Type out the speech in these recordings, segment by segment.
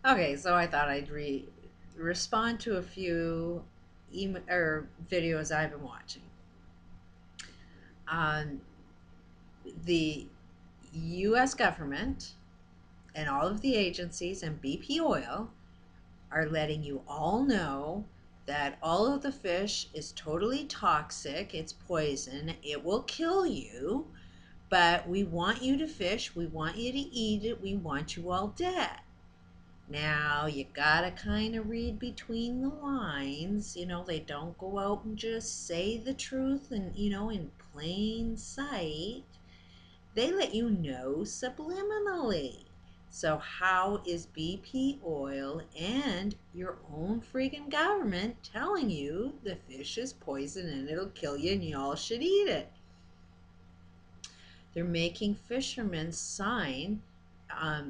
Okay, so I thought I'd respond to a few videos I've been watching. Um, the U.S. government and all of the agencies and BP Oil are letting you all know that all of the fish is totally toxic. It's poison. It will kill you. But we want you to fish. We want you to eat it. We want you all dead. Now, you gotta kind of read between the lines. They don't go out and just say the truth and, in plain sight. They let you know subliminally. So, how is BP Oil and your own freaking government telling you the fish is poison and it'll kill you and you all should eat it? They're making fishermen sign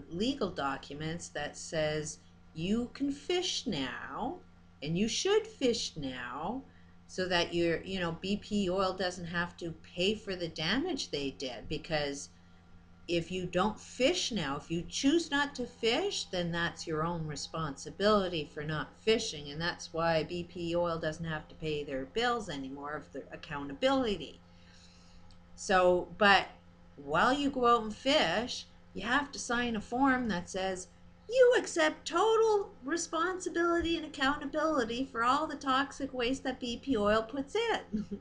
legal documents that says you can fish now and you should fish now, so that BP Oil doesn't have to pay for the damage they did. Because if you don't fish now, if you choose not to fish, then that's your own responsibility for not fishing. And that's why BP Oil doesn't have to pay their bills anymore, of their accountability. So, but while you go out and fish, you have to sign a form that says you accept total responsibility and accountability for all the toxic waste that BP Oil puts in.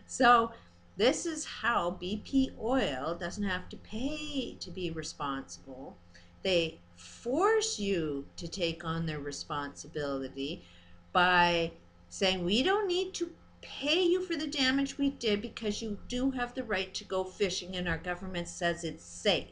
So, this is how BP Oil doesn't have to pay to be responsible. They force you to take on their responsibility by saying, we don't need to pay you for the damage we did because you do have the right to go fishing and our government says it's safe.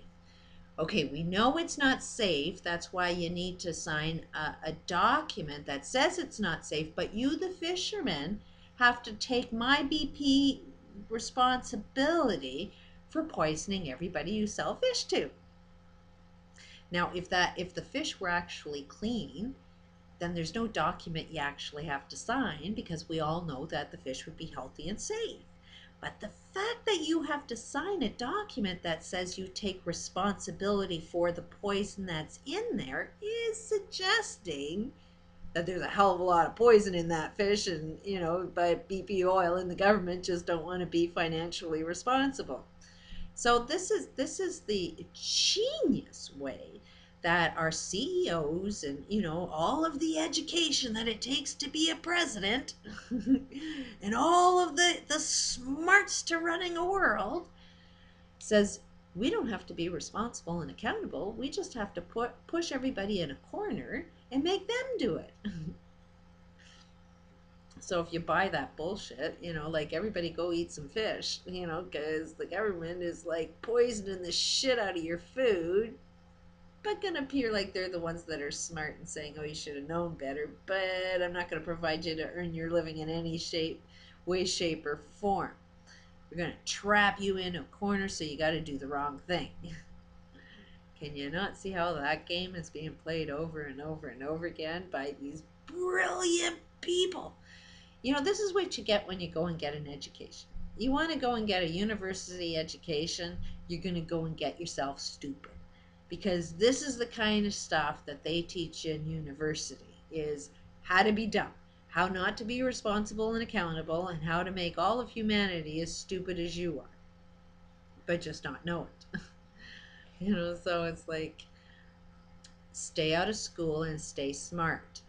Okay, we know it's not safe. That's why you need to sign a document that says it's not safe. But you, the fisherman, have to take my BP responsibility for poisoning everybody you sell fish to. Now, if the fish were actually clean, then there's no document you actually have to sign, because we all know that the fish would be healthy and safe. But the fact that you have to sign a document that says you take responsibility for the poison that's in there is suggesting that there's a hell of a lot of poison in that fish, and but BP Oil and the government just don't want to be financially responsible. So this is the genius way that our CEOs and all of the education that it takes to be a president and all of the smarts to running a world says, we don't have to be responsible and accountable. We just have to push everybody in a corner and make them do it. So if you buy that bullshit, like, everybody go eat some fish, because the government is like poisoning the shit out of your food, but gonna appear like they're the ones that are smart and saying, oh, you should have known better, but I'm not gonna provide you to earn your living in any way, shape, or form. We're gonna trap you in a corner, so you gotta do the wrong thing. Can you not see how that game is being played over and over and over again by these brilliant people? This is what you get when you go and get an education. You want to go and get a university education, you're going to go and get yourself stupid. Because this is the kind of stuff that they teach you in university, is how to be dumb, how not to be responsible and accountable, and how to make all of humanity as stupid as you are, but just not know it. So it's like, stay out of school and stay smart.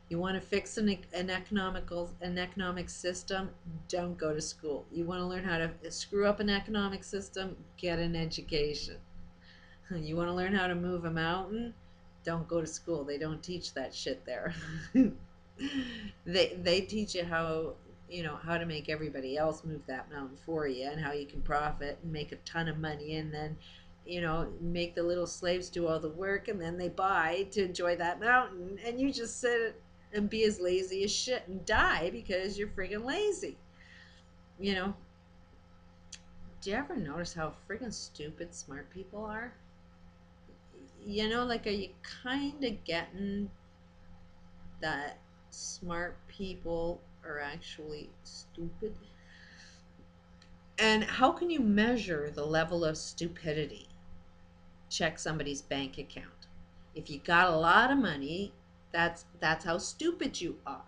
You want to fix an economic system? Don't go to school. You want to learn how to screw up an economic system? Get an education. You want to learn how to move a mountain? Don't go to school. They don't teach that shit there. They teach you how to make everybody else move that mountain for you, and how you can profit and make a ton of money, and then make the little slaves do all the work, and then they buy to enjoy that mountain, and you just sit and be as lazy as shit and die because you're friggin' lazy. You know, do you ever notice how friggin' stupid smart people are? Like, are you kind of getting that smart people are actually stupid? And how can you measure the level of stupidity? Check somebody's bank account. If you got a lot of money, that's how stupid you are.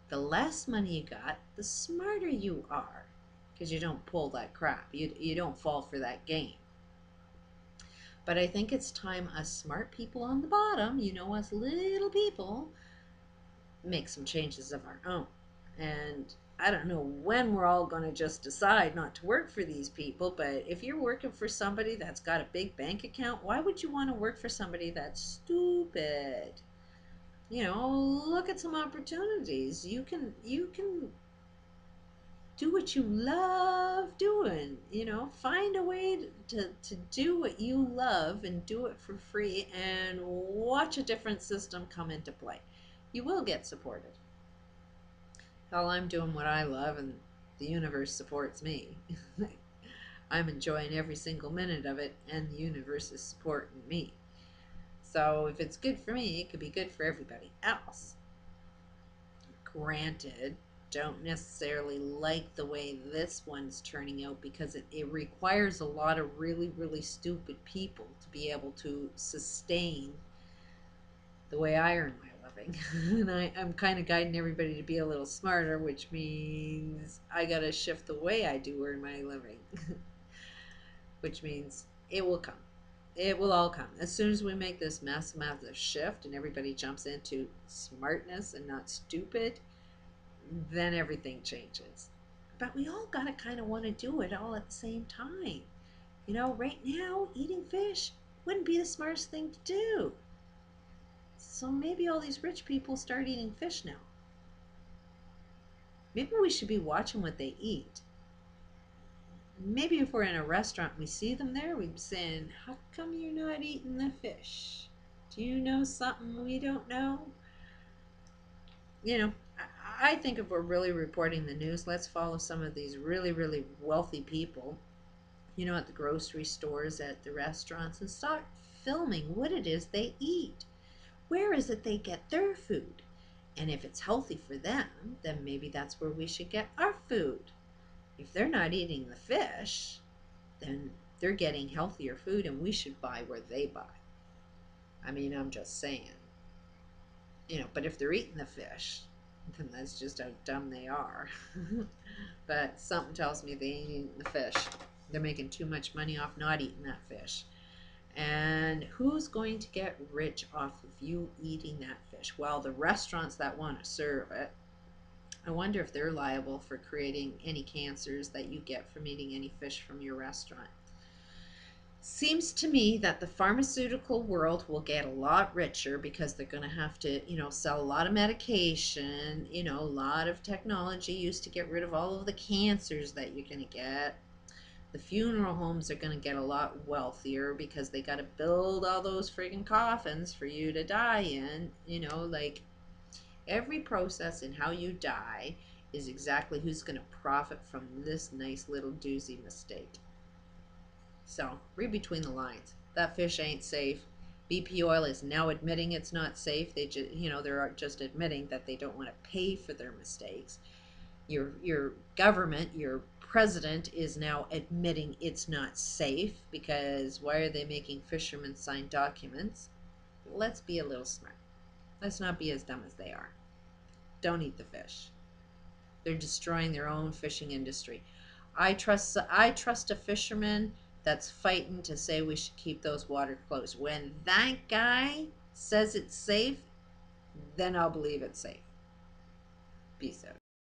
The less money you got, the smarter you are, because you don't pull that crap. You don't fall for that game. But I think it's time us smart people on the bottom, us little people, make some changes of our own. And I don't know when we're all going to just decide not to work for these people, but if you're working for somebody that's got a big bank account, why would you want to work for somebody that's stupid? Look at some opportunities. You can do what you love doing. Find a way to do what you love and do it for free, and watch a different system come into play. You will get supported. Hell, I'm doing what I love, and the universe supports me. I'm enjoying every single minute of it, and the universe is supporting me. So if it's good for me, it could be good for everybody else. Granted, don't necessarily like the way this one's turning out, because it requires a lot of really, really stupid people to be able to sustain the way I earn my living. And I'm kind of guiding everybody to be a little smarter, which means I got to shift the way I do earn my living. Which means it will come. It will all come. As soon as we make this massive shift and everybody jumps into smartness and not stupid, then everything changes. But we all got to kind of want to do it all at the same time. Right now, eating fish wouldn't be the smartest thing to do. So maybe all these rich people start eating fish now. Maybe we should be watching what they eat. Maybe if we're in a restaurant and we see them there, we'd be saying, how come you're not eating the fish? Do you know something we don't know? I think if we're really reporting the news, let's follow some of these really, really wealthy people, at the grocery stores, at the restaurants, and start filming what it is they eat. Where is it they get their food? And if it's healthy for them, then maybe that's where we should get our food. If they're not eating the fish, then they're getting healthier food, and we should buy where they buy. I mean, I'm just saying. But if they're eating the fish, then that's just how dumb they are. But something tells me they ain't eating the fish. They're making too much money off not eating that fish. And who's going to get rich off of you eating that fish? Well, the restaurants that want to serve it. I wonder if they're liable for creating any cancers that you get from eating any fish from your restaurant. Seems to me that the pharmaceutical world will get a lot richer, because they're going to have to, sell a lot of medication, a lot of technology used to get rid of all of the cancers that you're going to get. The funeral homes are going to get a lot wealthier, because they got to build all those friggin' coffins for you to die in. Like, every process in how you die is exactly who's going to profit from this nice little doozy mistake. So, read between the lines. That fish ain't safe. BP Oil is now admitting it's not safe. They just, they're just admitting that they don't want to pay for their mistakes. Your government, your president is now admitting it's not safe, because why are they making fishermen sign documents? Let's be a little smart. Let's not be as dumb as they are. Don't eat the fish. They're destroying their own fishing industry. I trust a fisherman that's fighting to say we should keep those waters closed. When that guy says it's safe, then I'll believe it's safe. Peace out.